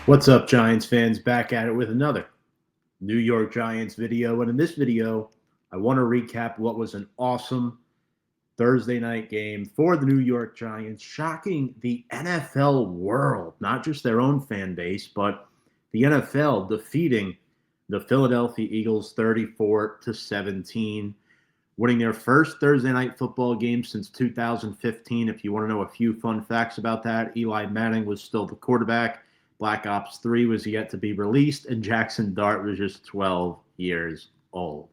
What's up, Giants fans? Back at it with another New York Giants video. And in this video, I want to recap what was an awesome Thursday night game for the New York Giants, shocking the NFL world, not just their own fan base, but the NFL defeating the Philadelphia Eagles 34-17, winning their first Thursday night football game since 2015. If you want to know a few fun facts about that, Eli Manning was still the quarterback. Black Ops 3 was yet to be released, and Jaxson Dart was just 12 years old.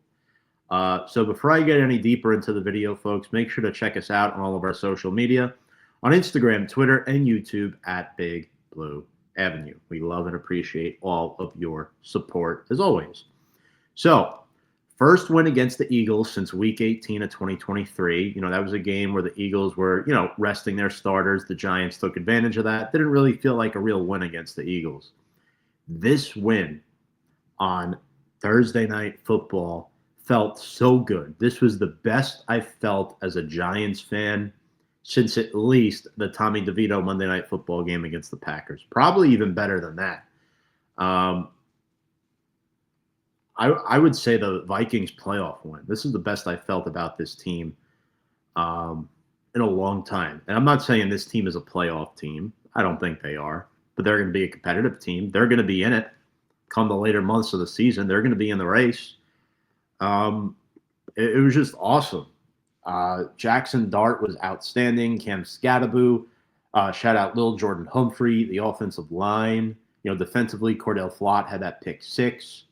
So before I get any deeper into the video, folks, make sure to check us out on all of our social media, on Instagram, Twitter, and YouTube at Big Blue Avenue. We love and appreciate all of your support, as always. So, first win against the Eagles since Week 18 of 2023. That was a game where the Eagles were, resting their starters. The Giants took advantage of that. Didn't really feel like a real win against the Eagles. This win on Thursday Night Football felt so good. This was the best I felt as a Giants fan since at least the Tommy DeVito Monday Night Football game against the Packers. Probably even better than that. I would say the Vikings playoff win. This is the best I felt about this team in a long time. And I'm not saying this team is a playoff team. I don't think they are. But they're going to be a competitive team. They're going to be in it come the later months of the season. They're going to be in the race. It was just awesome. Jaxson Dart was outstanding. Cam Skattebo. Shout out lil'jordan Humphrey, the offensive line. Defensively, Cordell Flott had that pick six.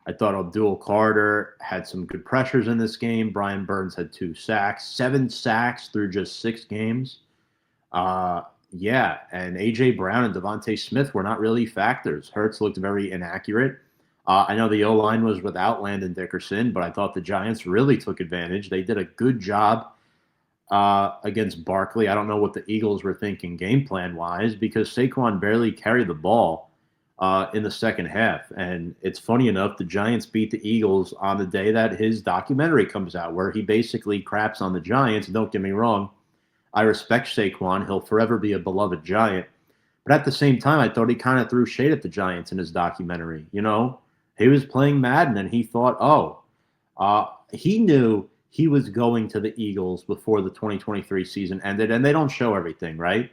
I thought Abdul Carter had some good pressures in this game. Brian Burns had 2 sacks, 7 sacks through just 6 games. And A.J. Brown and Devontae Smith were not really factors. Hurts looked very inaccurate. I know the O-line was without Landon Dickerson, but I thought the Giants really took advantage. They did a good job against Barkley. I don't know what the Eagles were thinking game plan-wise because Saquon barely carried the ball in the second half. And it's funny enough, the Giants beat the Eagles on the day that his documentary comes out, where he basically craps on the Giants. Don't get me wrong. I respect Saquon. He'll forever be a beloved Giant. But at the same time, I thought he kind of threw shade at the Giants in his documentary. He was playing Madden and he thought, he knew he was going to the Eagles before the 2023 season ended. And they don't show everything, right?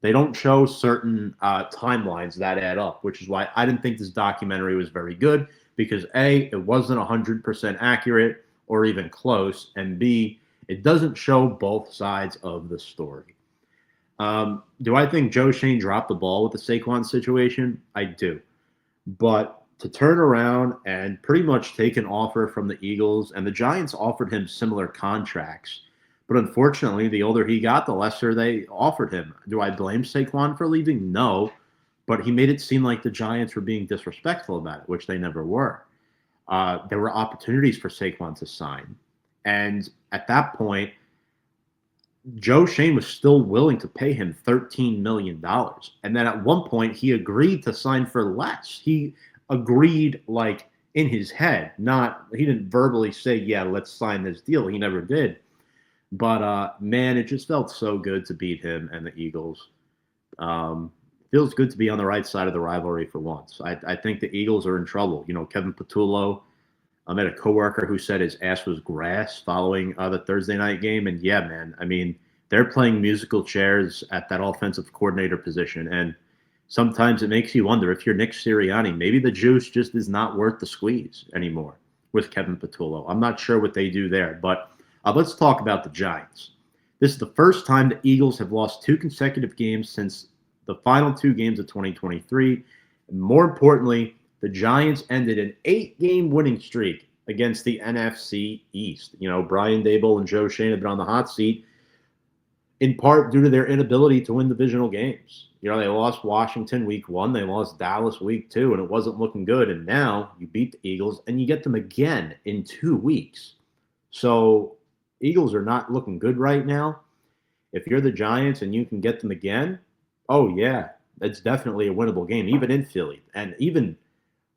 They don't show certain timelines that add up, which is why I didn't think this documentary was very good because A, it wasn't 100% accurate or even close, and B, it doesn't show both sides of the story. Do I think Joe Shane dropped the ball with the Saquon situation? I do. But to turn around and pretty much take an offer from the Eagles, and the Giants offered him similar contracts, but unfortunately, the older he got, the lesser they offered him. Do I blame Saquon for leaving? No. But he made it seem like the Giants were being disrespectful about it, which they never were. There were opportunities for Saquon to sign. And at that point, Joe Shane was still willing to pay him $13 million. And then at one point, he agreed to sign for less. He agreed like in his head, he didn't verbally say, yeah, let's sign this deal. He never did. But, man, it just felt so good to beat him and the Eagles. Feels good to be on the right side of the rivalry for once. I think the Eagles are in trouble. Kevin Patullo, I met a coworker who said his ass was grass following the Thursday night game. And, yeah, man, I mean, they're playing musical chairs at that offensive coordinator position. And sometimes it makes you wonder if you're Nick Sirianni, maybe the juice just is not worth the squeeze anymore with Kevin Patullo. I'm not sure what they do there, but let's talk about the Giants. This is the first time the Eagles have lost 2 consecutive games since the final 2 games of 2023. And more importantly, the Giants ended an 8-game winning streak against the NFC East. Brian Daboll and Joe Shane have been on the hot seat in part due to their inability to win divisional games. They lost Washington week 1. They lost Dallas week 2, and it wasn't looking good. And now you beat the Eagles, and you get them again in 2 weeks. So Eagles are not looking good right now. If you're the Giants and you can get them again, oh, yeah, that's definitely a winnable game, even in Philly. And even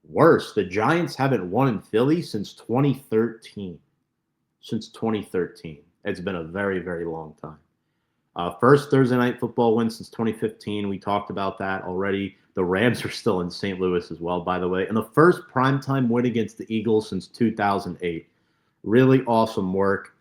worse, the Giants haven't won in Philly since 2013. Since 2013. It's been a very, very long time. First Thursday Night Football win since 2015. We talked about that already. The Rams are still in St. Louis as well, by the way. And the first primetime win against the Eagles since 2008. Really awesome work.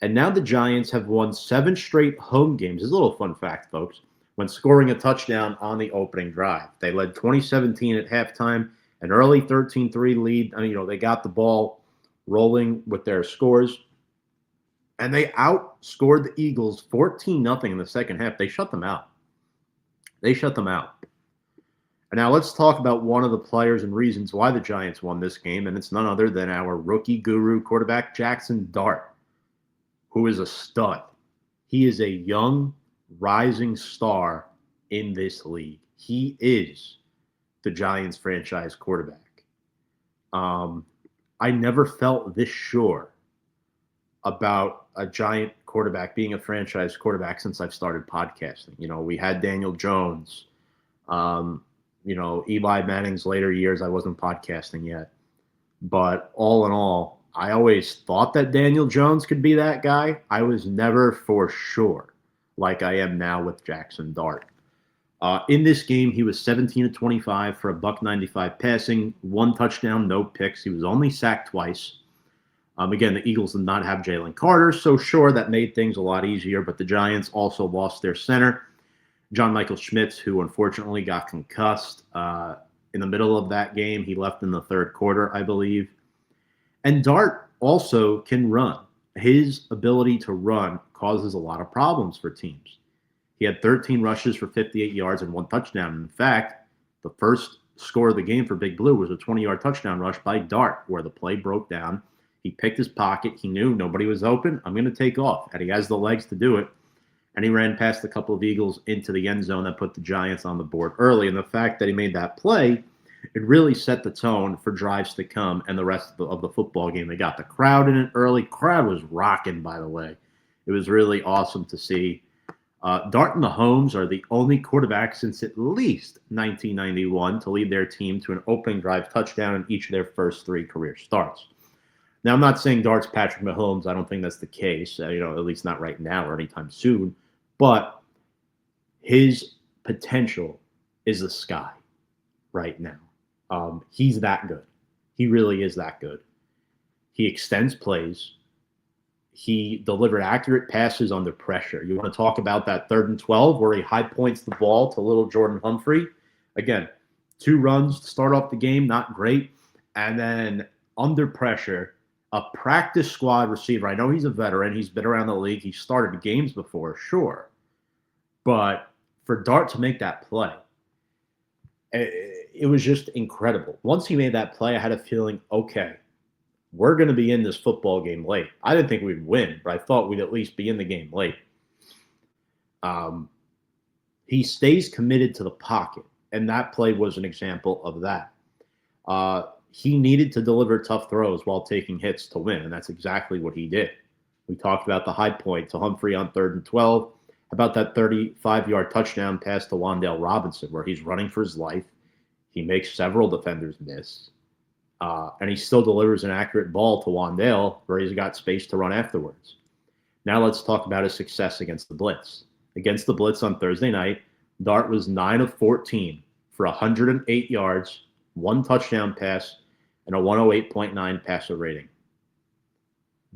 And now the Giants have won 7 straight home games. This is a little fun fact, folks. When scoring a touchdown on the opening drive, they led 2017 at halftime, an early 13-3 lead. I mean, they got the ball rolling with their scores, and they outscored the Eagles 14-0 in the second half. They shut them out. And now let's talk about one of the players and reasons why the Giants won this game, and it's none other than our rookie guru quarterback, Jaxson Dart, who is a stud. He is a young, rising star in this league. He is the Giants franchise quarterback. I never felt this sure about a Giant quarterback being a franchise quarterback since I've started podcasting. We had Daniel Jones. Eli Manning's later years, I wasn't podcasting yet. But all in all, I always thought that Daniel Jones could be that guy. I was never for sure, like I am now with Jaxson Dart. In this game, he was 17-25 for $195 passing, 1 touchdown, no picks. He was only sacked twice. Again, the Eagles did not have Jalen Carter, so sure, that made things a lot easier, but the Giants also lost their center, John Michael Schmitz, who unfortunately got concussed in the middle of that game. He left in the third quarter, I believe. And Dart also can run. His ability to run causes a lot of problems for teams. He had 13 rushes for 58 yards and 1 touchdown. In fact, the first score of the game for Big Blue was a 20-yard touchdown rush by Dart, where the play broke down. He picked his pocket. He knew nobody was open. I'm going to take off. And he has the legs to do it. And he ran past a couple of Eagles into the end zone that put the Giants on the board early. And the fact that he made that play, it really set the tone for drives to come and the rest of the football game. They got the crowd in it early. Crowd was rocking, by the way. It was really awesome to see. Dart and Mahomes are the only quarterbacks since at least 1991 to lead their team to an opening drive touchdown in each of their first 3 career starts. Now, I'm not saying Dart's Patrick Mahomes. I don't think that's the case, at least not right now or anytime soon. But his potential is the sky right now. He's that good. He really is that good. He extends plays. He delivered accurate passes under pressure. You want to talk about that 3rd and 12 where he high points the ball to lil'jordan Humphrey? Again, 2 runs to start off the game, not great. And then under pressure, a practice squad receiver. I know he's a veteran. He's been around the league. He started games before, sure. But for Dart to make that play, it was just incredible. Once he made that play, I had a feeling, okay, we're going to be in this football game late. I didn't think we'd win, but I thought we'd at least be in the game late. He stays committed to the pocket, and that play was an example of that. He needed to deliver tough throws while taking hits to win, and that's exactly what he did. We talked about the high point to Humphrey on 3rd and 12, about that 35-yard touchdown pass to Wan'Dale Robinson, where he's running for his life. He makes several defenders miss, and he still delivers an accurate ball to Wan'Dale, where he's got space to run afterwards. Now let's talk about his success against the blitz. Against the blitz on Thursday night, Dart was 9 of 14 for 108 yards, 1 touchdown pass, and a 108.9 passer rating.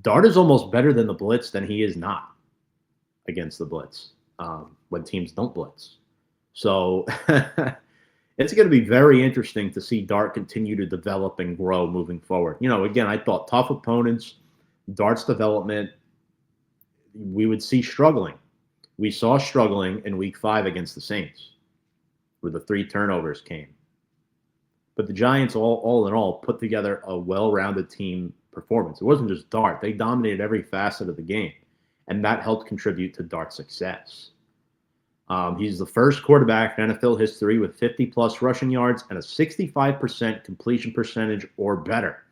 Dart is almost better than the blitz than he is not against the blitz when teams don't blitz. So it's going to be very interesting to see Dart continue to develop and grow moving forward. Again, I thought tough opponents, Dart's development, we would see struggling. We saw struggling in week 5 against the Saints, where the 3 turnovers came. But the Giants, all in all, put together a well-rounded team performance. It wasn't just Dart. They dominated every facet of the game, and that helped contribute to Dart's success. He's the first quarterback in NFL history with 50-plus rushing yards and a 65% completion percentage or better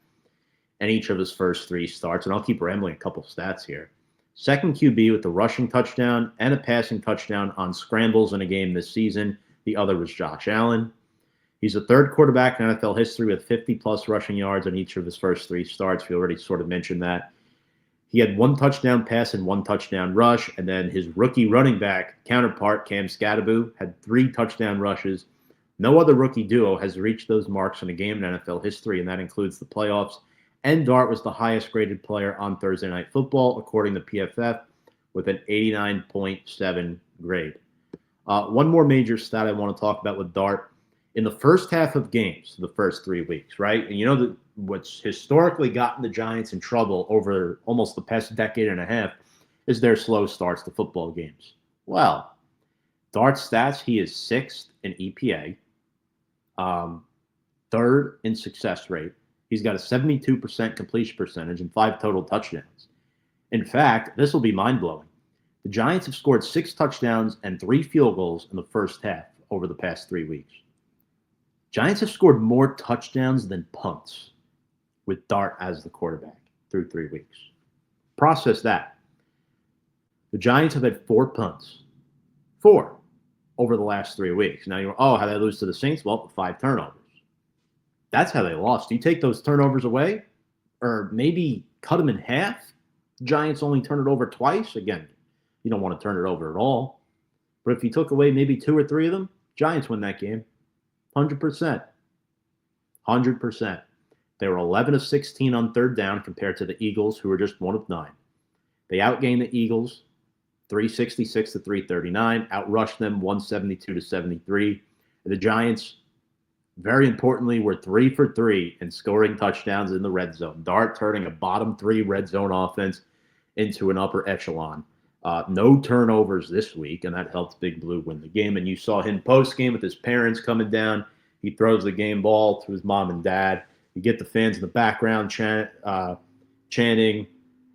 in each of his first 3 starts. And I'll keep rambling a couple stats here. Second QB with a rushing touchdown and a passing touchdown on scrambles in a game this season. The other was Josh Allen. He's the 3rd quarterback in NFL history with 50-plus rushing yards in each of his first 3 starts. We already sort of mentioned that. He had 1 touchdown pass and 1 touchdown rush, and then his rookie running back counterpart, Cam Skattebo, had 3 touchdown rushes. No other rookie duo has reached those marks in a game in NFL history, and that includes the playoffs. And Dart was the highest graded player on Thursday Night Football, according to PFF, with an 89.7 grade. One more major stat I want to talk about with Dart. In the first half of games, the first 3 weeks, right? And you know what's historically gotten the Giants in trouble over almost the past decade and a half is their slow starts to football games. Well, Dart's stats, he is 6th in EPA, 3rd in success rate. He's got a 72% completion percentage and 5 total touchdowns. In fact, this will be mind-blowing. The Giants have scored 6 touchdowns and 3 field goals in the first half over the past 3 weeks. Giants have scored more touchdowns than punts with Dart as the quarterback through 3 weeks. Process that. The Giants have had 4 punts. 4 over the last 3 weeks. Now you're, how did they lose to the Saints? Well, 5 turnovers. That's how they lost. You take those turnovers away, or maybe cut them in half. Giants only turn it over twice. Again, you don't want to turn it over at all. But if you took away maybe 2 or 3 of them, Giants win that game. 100%. 100%. They were 11 of 16 on 3rd down compared to the Eagles, who were just 1 of 9. They outgained the Eagles 366 to 339, outrushed them 172 to 73. And the Giants, very importantly, were 3 for 3 in scoring touchdowns in the red zone. Dart turning a bottom 3 red zone offense into an upper echelon. No turnovers this week, and that helped Big Blue win the game. And you saw him post-game with his parents coming down. He throws the game ball to his mom and dad. You get the fans in the background chanting,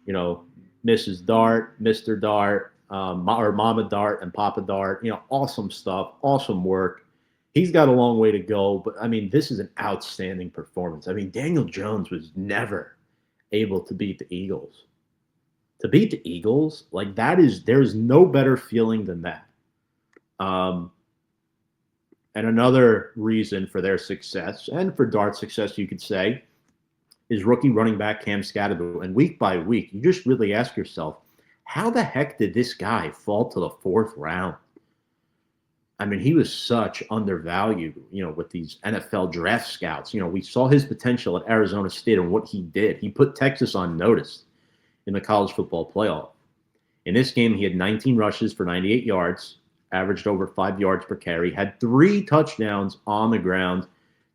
Mrs. Dart, Mr. Dart, or Mama Dart and Papa Dart. Awesome stuff, awesome work. He's got a long way to go, but, this is an outstanding performance. Daniel Jones was never able to beat the Eagles. To beat the Eagles, there's no better feeling than that. And another reason for their success, and for Dart's success, you could say, is rookie running back Cam Skattebo. And week by week, you just really ask yourself, how the heck did this guy fall to the 4th round? He was such undervalued, with these NFL draft scouts. We saw his potential at Arizona State and what he did. He put Texas on notice in the college football playoff. In this game, he had 19 rushes for 98 yards, averaged over 5 yards per carry, had 3 touchdowns on the ground,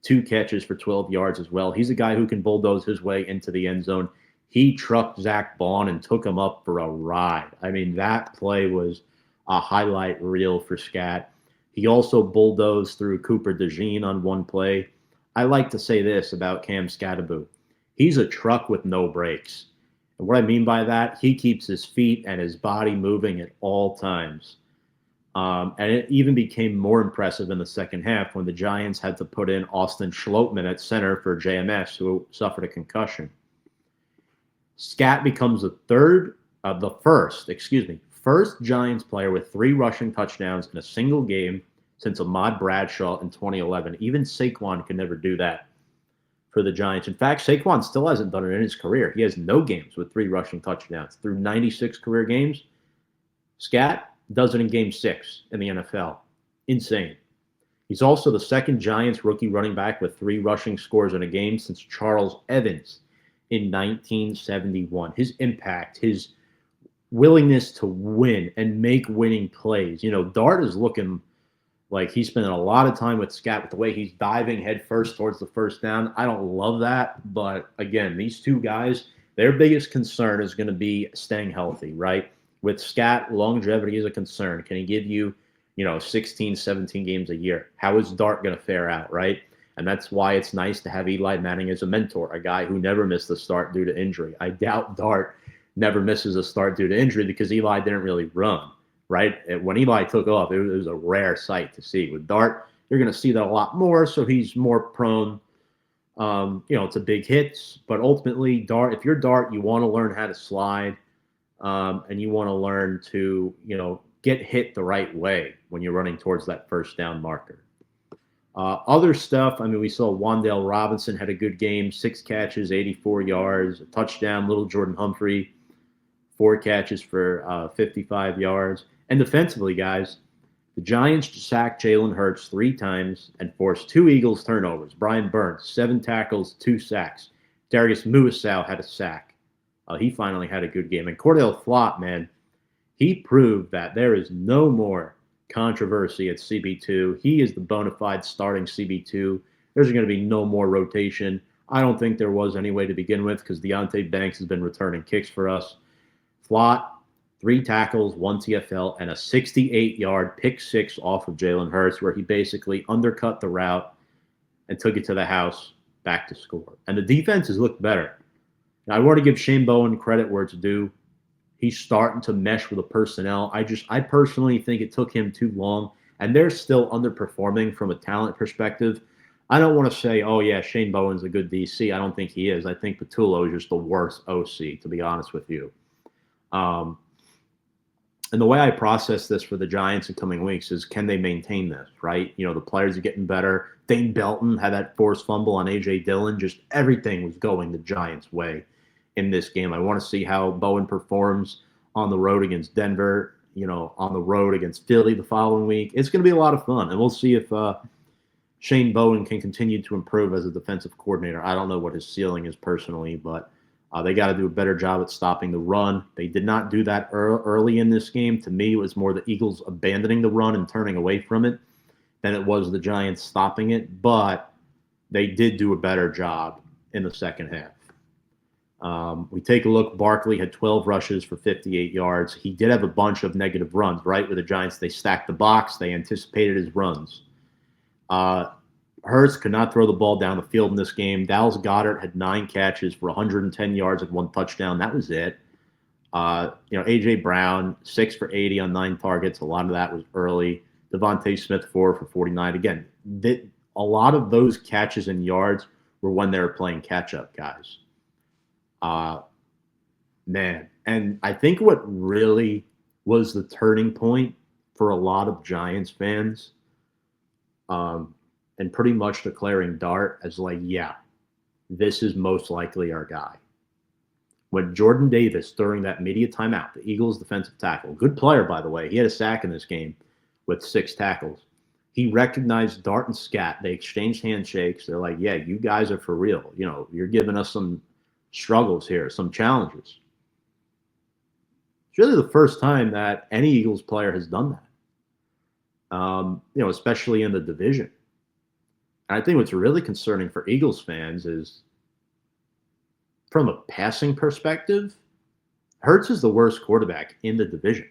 2 catches for 12 yards as well. He's a guy who can bulldoze his way into the end zone. He trucked Zach Bond and took him up for a ride. That play was a highlight reel for Scat. He also bulldozed through Cooper DeJean on one play. I like to say this about Cam Skattebo. He's a truck with no brakes. And what I mean by that, he keeps his feet and his body moving at all times. And it even became more impressive in the second half when the Giants had to put in Austin Schlottman at center for JMS, who suffered a concussion. Scat becomes first Giants player with 3 rushing touchdowns in a single game since Ahmad Bradshaw in 2011. Even Saquon could never do that for the Giants. In fact, Saquon still hasn't done it in his career. He has no games with 3 rushing touchdowns through 96 career games. Scat does it in game 6 in the NFL. Insane. He's also the second Giants rookie running back with 3 rushing scores in a game since Charles Evans in 1971. His impact, his willingness to win and make winning plays. Dart is looking like he's spending a lot of time with Scat with the way he's diving headfirst towards the first down. I don't love that, but again, these 2 guys, their biggest concern is going to be staying healthy, right? With Scat, longevity is a concern. Can he give you, 16, 17 games a year? How is Dart going to fare out, right? And that's why it's nice to have Eli Manning as a mentor, a guy who never missed a start due to injury. I doubt Dart never misses a start due to injury because Eli didn't really run, right? When Eli took off, it was a rare sight to see. With Dart, you're going to see that a lot more, so he's more prone, to big hits. But ultimately, Dart, if you're Dart, you want to learn how to slide, and you want to learn to, get hit the right way when you're running towards that first down marker. Other stuff, we saw Wan'Dale Robinson had a good game, 6 catches, 84 yards, a touchdown. Lil'Jordan Humphrey 4 catches for 55 yards. And defensively, guys, the Giants sacked Jalen Hurts 3 times and forced 2 Eagles turnovers. Brian Burns, 7 tackles, 2 sacks. Darius Muasau had a sack. He finally had a good game. And Cor'dale Flott, man, he proved that there is no more controversy at CB2. He is the bona fide starting CB2. There's going to be no more rotation. I don't think there was any way to begin with because Deonte Banks has been returning kicks for us. Flott, 3 tackles, 1 TFL, and a 68-yard pick 6 off of Jalen Hurts where he basically undercut the route and took it to the house back to score. And the defense has looked better. Now, I want to give Shane Bowen credit where it's due. He's starting to mesh with the personnel. I personally think it took him too long, and they're still underperforming from a talent perspective. I don't want to say, oh, yeah, Shane Bowen's a good DC. I don't think he is. I think Patullo is just the worst OC, to be honest with you. And the way I process this for the Giants in coming weeks is, can they maintain this, right? You know, the players are getting better. Dane Belton had that forced fumble on A.J. Dillon. Just everything was going the Giants' way in this game. I want to see how Bowen performs on the road against Denver, you know, on the road against Philly the following week. It's going to be a lot of fun, and we'll see if Shane Bowen can continue to improve as a defensive coordinator. I don't know what his ceiling is personally, but they got to do a better job at stopping the run. They did not do that early in this game. To me, it was more the Eagles abandoning the run and turning away from it than it was the Giants stopping it, but they did do a better job in the second half. We take a look. Barkley had 12 rushes for 58 yards. He did have a bunch of negative runs, right? With the Giants, they stacked the box. They anticipated his runs. Hurts could not throw the ball down the field in this game. Dallas Goedert had 9 catches for 110 yards and 1 touchdown. That was it. A.J. Brown, 6 for 80 on 9 targets. A lot of that was early. Devontae Smith, 4 for 49. Again, a lot of those catches and yards were when they were playing catch-up, guys. Man. And I think what really was the turning point for a lot of Giants fans, and pretty much declaring Dart as like, yeah, this is most likely our guy. When Jordan Davis, during that media timeout, the Eagles defensive tackle, good player, by the way, he had a sack in this game with 6 tackles. He recognized Dart and Scat. They exchanged handshakes. They're like, yeah, you guys are for real. You know, you're giving us some struggles here, some challenges. It's really the first time that any Eagles player has done that, especially in the division. And I think what's really concerning for Eagles fans is, from a passing perspective, Hurts is the worst quarterback in the division,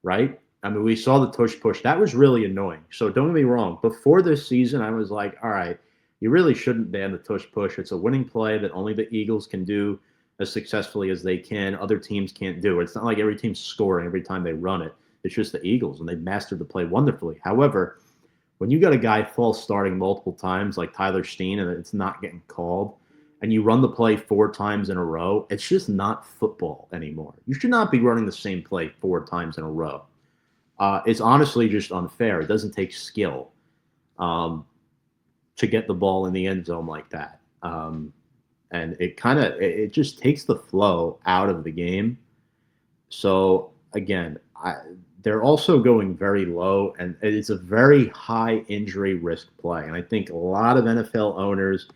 right? I mean, we saw the tush push. That was really annoying. So don't get me wrong. Before this season, I was like, all right, you really shouldn't ban the tush push. It's a winning play that only the Eagles can do as successfully as they can. Other teams can't do it. It's not like every team's scoring every time they run it. It's just the Eagles, and they've mastered the play wonderfully. However, when you got a guy false starting multiple times like Tyler Steen and it's not getting called, and you run the play 4 times in a row, it's just not football anymore. You should not be running the same play 4 times in a row. It's honestly just unfair. It doesn't take skill to get the ball in the end zone like that. And it just takes the flow out of the game. So, again, they're also going very low, and it's a very high injury risk play. And I think a lot of NFL owners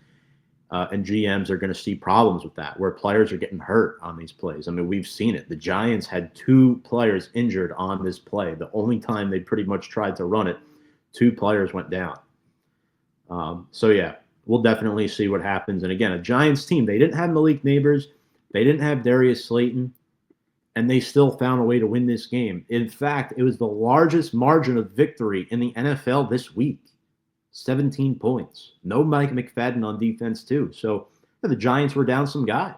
and GMs are going to see problems with that, where players are getting hurt on these plays. I mean, we've seen it. The Giants had 2 players injured on this play. The only time they pretty much tried to run it, 2 players went down. So, yeah, we'll definitely see what happens. And, again, a Giants team, they didn't have Malik Neighbors. They didn't have Darius Slayton. And they still found a way to win this game. In fact, it was the largest margin of victory in the NFL this week. 17 points. No Mike McFadden on defense, too. So the Giants were down some guys.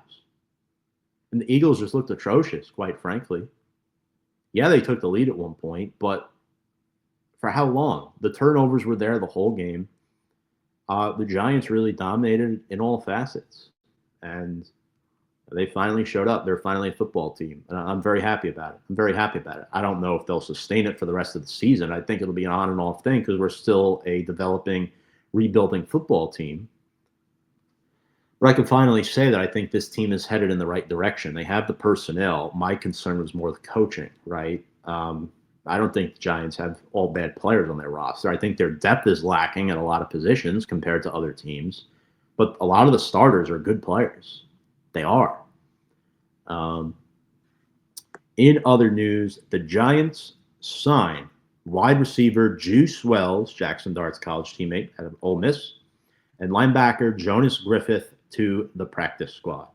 And the Eagles just looked atrocious, quite frankly. Yeah, they took the lead at one point, but for how long? The turnovers were there the whole game. The Giants really dominated in all facets. And they finally showed up. They're finally a football team. And I'm very happy about it. I don't know if they'll sustain it for the rest of the season. I think it'll be an on and off thing because we're still a developing, rebuilding football team. But I can finally say that I think this team is headed in the right direction. They have the personnel. My concern was more the coaching, right? I don't think the Giants have all bad players on their roster. I think their depth is lacking at a lot of positions compared to other teams, but a lot of the starters are good players. They are. In other news, the Giants signed wide receiver Juice Wells, Jaxson Dart's college teammate out of Ole Miss, and linebacker Jonas Griffith to the practice squad.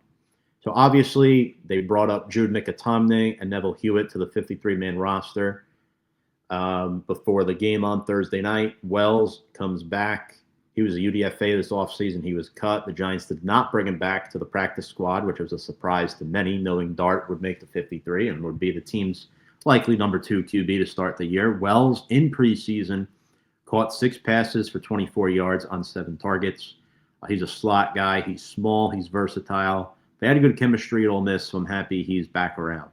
So obviously, they brought up Jude Mikatomne and Neville Hewitt to the 53-man roster before the game on Thursday night. Wells comes back. He was a UDFA this offseason. He was cut. The Giants did not bring him back to the practice squad, which was a surprise to many, knowing Dart would make the 53 and would be the team's likely number 2 QB to start the year. Wells, in preseason, caught 6 passes for 24 yards on 7 targets. He's a slot guy. He's small. He's versatile. They had a good chemistry at Ole Miss, so I'm happy he's back around.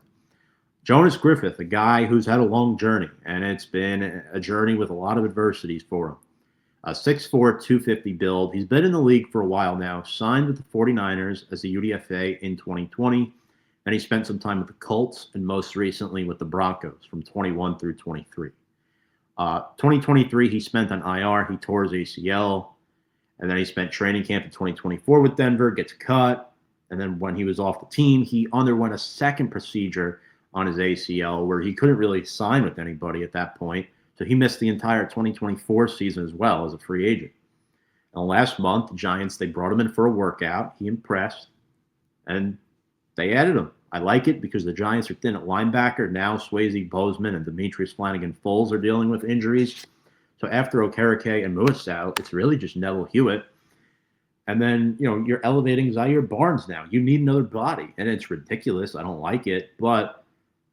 Jonas Griffith, a guy who's had a long journey, and it's been a journey with a lot of adversities for him. 6'4", 250 build. He's been in the league for a while now, signed with the 49ers as a UDFA in 2020, and he spent some time with the Colts and most recently with the Broncos from 21 through 23. 2023, he spent on IR. He tore his ACL, and then he spent training camp in 2024 with Denver, gets cut, and then when he was off the team, he underwent a second procedure on his ACL where he couldn't really sign with anybody at that point. So he missed the entire 2024 season as well as a free agent. And last month, the Giants, they brought him in for a workout. He impressed, and they added him. I like it because the Giants are thin at linebacker. Now Swayze Bozeman and Demetrius Flanagan-Foles are dealing with injuries. So after Okereke and Lewis out, it's really just Neville Hewitt. And then, you're elevating Zaire Barnes now. You need another body. And it's ridiculous. I don't like it. But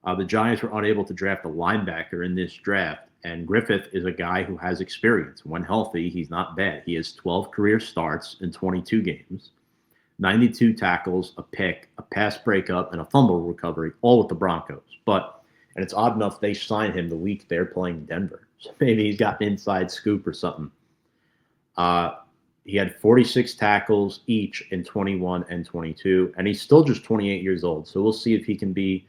the Giants were unable to draft a linebacker in this draft. And Griffith is a guy who has experience. When healthy, he's not bad. He has 12 career starts in 22 games, 92 tackles, a pick, a pass breakup, and a fumble recovery, all with the Broncos. And it's odd enough they signed him the week they're playing Denver. So maybe he's got an inside scoop or something. He had 46 tackles each in 21 and 22, and he's still just 28 years old. So we'll see if he can be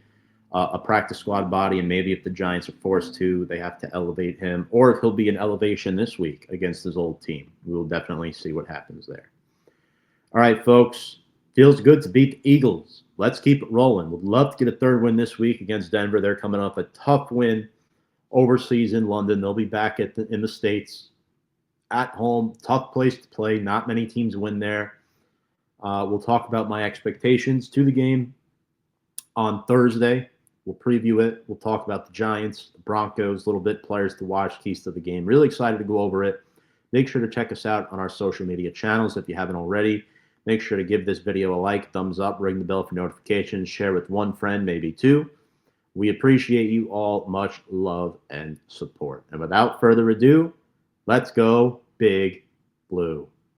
a practice squad body, and maybe if the Giants are forced to, they have to elevate him, or if he'll be an elevation this week against his old team. We will definitely see what happens there. All right, folks. Feels good to beat the Eagles. Let's keep it rolling. Would love to get a 3rd win this week against Denver. They're coming off a tough win overseas in London. They'll be back in the States at home. Tough place to play. Not many teams win there. We'll talk about my expectations to the game on Thursday. We'll preview it. We'll talk about the Giants, the Broncos, a little bit, players to watch, keys to the game. Really excited to go over it. Make sure to check us out on our social media channels if you haven't already. Make sure to give this video a like, thumbs up, ring the bell for notifications, share with 1 friend, maybe 2. We appreciate you all. Much love and support. And without further ado, let's go Big Blue.